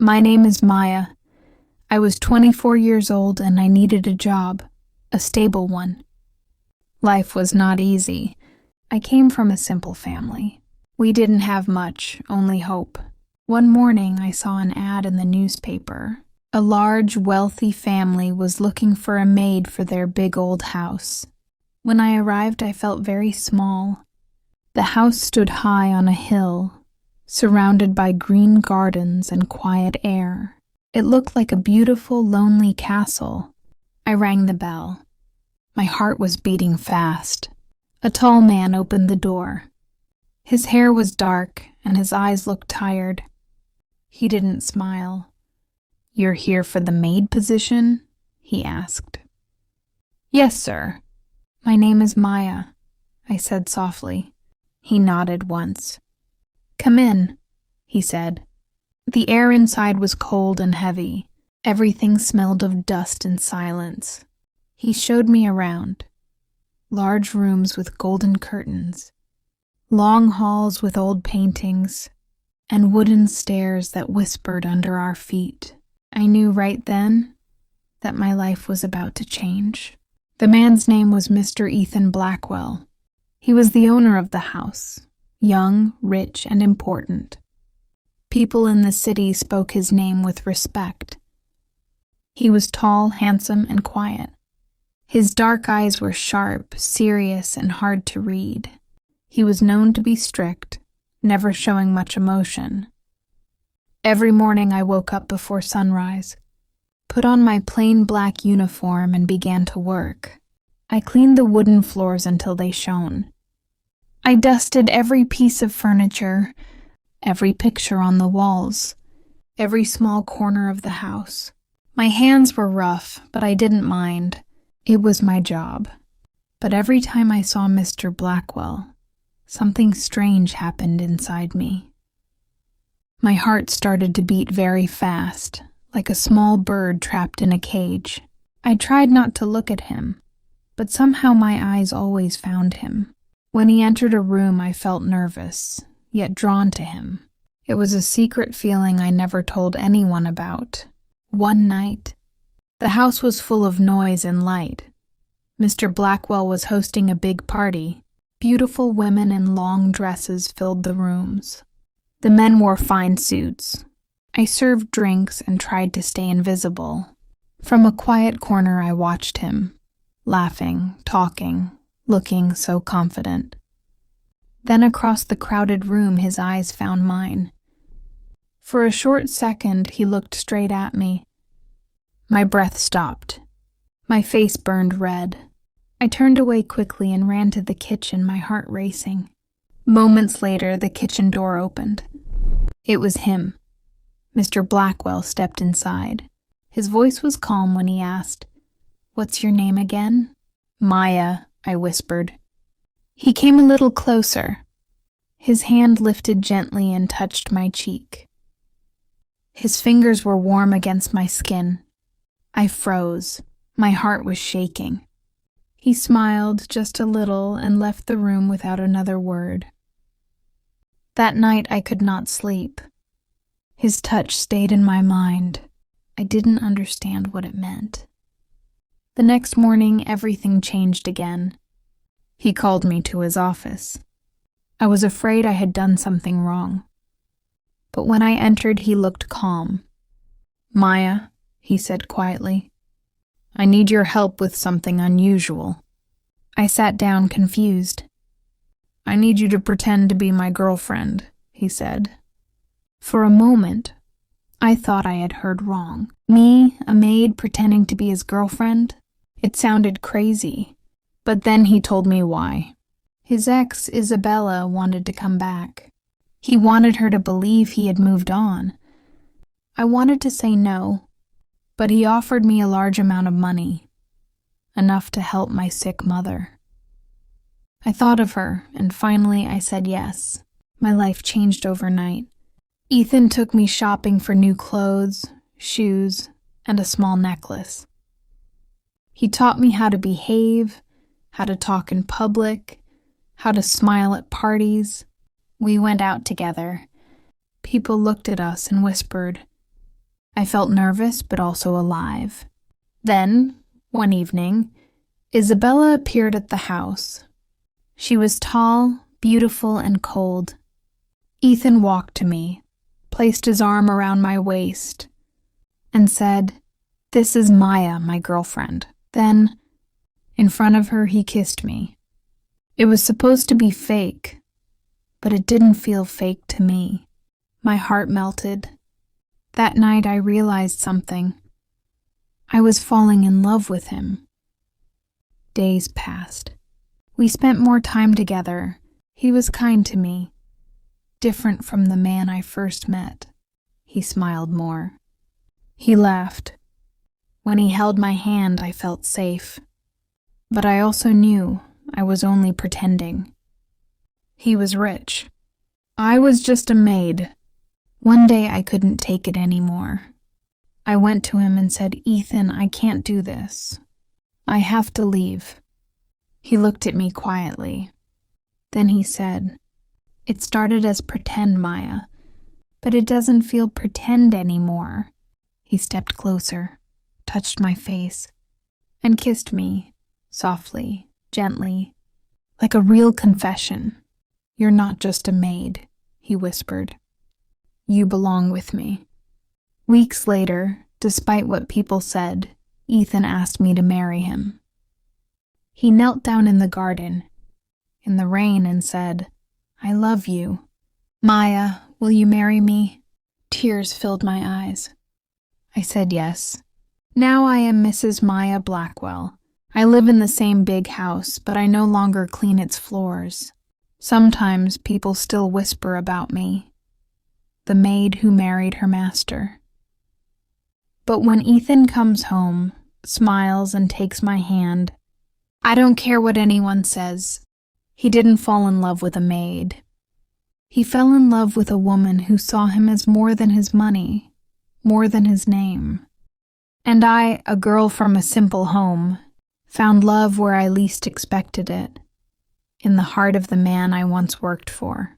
My name is Maya. I was 24 years old and I needed a job, a stable one. Life was not easy. I came from a simple family. We didn't have much, only hope. One morning I saw an ad in the newspaper. A large, wealthy family was looking for a maid for their big old house. When I arrived, I felt very small. The house stood high on a hill, surrounded by green gardens and quiet air. It looked like a beautiful, lonely castle. I rang the bell. My heart was beating fast. A tall man opened the door. His hair was dark, and his eyes looked tired. He didn't smile. "You're here for the maid position?" he asked. "Yes, sir. My name is Maya," I said softly. He nodded once. "Come in," he said. The air inside was cold and heavy. Everything smelled of dust and silence. He showed me around. Large rooms with golden curtains, long halls with old paintings, and wooden stairs that whispered under our feet. I knew right then that my life was about to change. The man's name was Mr. Ethan Blackwell. He was the owner of the house, young, rich, and important. People in the city spoke his name with respect. He was tall, handsome, and quiet. His dark eyes were sharp, serious, and hard to read. He was known to be strict, never showing much emotion. Every morning I woke up before sunrise, put on my plain black uniform, and began to work. I cleaned the wooden floors until they shone. I dusted every piece of furniture, every picture on the walls, every small corner of the house. My hands were rough, but I didn't mind. It was my job. But every time I saw Mr. Blackwell, something strange happened inside me. My heart started to beat very fast, like a small bird trapped in a cage. I tried not to look at him, but somehow my eyes always found him. When he entered a room, I felt nervous, yet drawn to him. It was a secret feeling I never told anyone about. One night, the house was full of noise and light. Mr. Blackwell was hosting a big party. Beautiful women in long dresses filled the rooms. The men wore fine suits. I served drinks and tried to stay invisible. From a quiet corner I watched him, laughing, talking, looking so confident. Then across the crowded room his eyes found mine. For a short second he looked straight at me. My breath stopped. My face burned red. I turned away quickly and ran to the kitchen, my heart racing. Moments later, the kitchen door opened. It was him. Mr. Blackwell stepped inside. His voice was calm when he asked, "What's your name again?" "Maya," I whispered. He came a little closer. His hand lifted gently and touched my cheek. His fingers were warm against my skin. I froze. My heart was shaking. He smiled just a little and left the room without another word. That night I could not sleep. His touch stayed in my mind. I didn't understand what it meant. The next morning, everything changed again. He called me to his office. I was afraid I had done something wrong. But when I entered, he looked calm. "Maya," he said quietly, "I need your help with something unusual." I sat down confused. "I need you to pretend to be my girlfriend," he said. For a moment, I thought I had heard wrong. Me, a maid, pretending to be his girlfriend? It sounded crazy. But then he told me why. His ex, Isabella, wanted to come back. He wanted her to believe he had moved on. I wanted to say no, but he offered me a large amount of money, enough to help my sick mother. I thought of her, and finally I said yes. My life changed overnight. Ethan took me shopping for new clothes, shoes, and a small necklace. He taught me how to behave, how to talk in public, how to smile at parties. We went out together. People looked at us and whispered, I felt nervous but also alive. Then, one evening, Isabella appeared at the house. She was tall, beautiful, and cold. Ethan walked to me, placed his arm around my waist, and said, "This is Maya, my girlfriend." Then, in front of her, he kissed me. It was supposed to be fake, but it didn't feel fake to me. My heart melted. That night I realized something. I was falling in love with him. Days passed. We spent more time together. He was kind to me. Different from the man I first met. He smiled more. He laughed. When he held my hand, I felt safe. But I also knew I was only pretending. He was rich. I was just a maid. One day I couldn't take it anymore. I went to him and said, "Ethan, I can't do this. I have to leave." He looked at me quietly. Then he said, "It started as pretend, Maya, but it doesn't feel pretend anymore." He stepped closer, touched my face, and kissed me, softly, gently, like a real confession. "You're not just a maid," he whispered. "You belong with me." Weeks later, despite what people said, Ethan asked me to marry him. He knelt down in the garden, in the rain, and said, "I love you. Maya, will you marry me?" Tears filled my eyes. I said yes. Now I am Mrs. Maya Blackwell. I live in the same big house, but I no longer clean its floors. Sometimes people still whisper about me, the maid who married her master. But when Ethan comes home, smiles, and takes my hand, I don't care what anyone says. He didn't fall in love with a maid. He fell in love with a woman who saw him as more than his money, more than his name. And I, a girl from a simple home, found love where I least expected it, in the heart of the man I once worked for.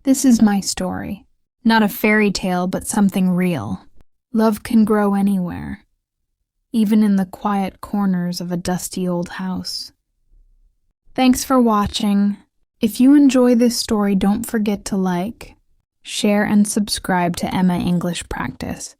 This is my story. Not a fairy tale, but something real. Love can grow anywhere, even in the quiet corners of a dusty old house. Thanks for watching. If you enjoy this story, don't forget to like, share, and subscribe to Emma English Practice.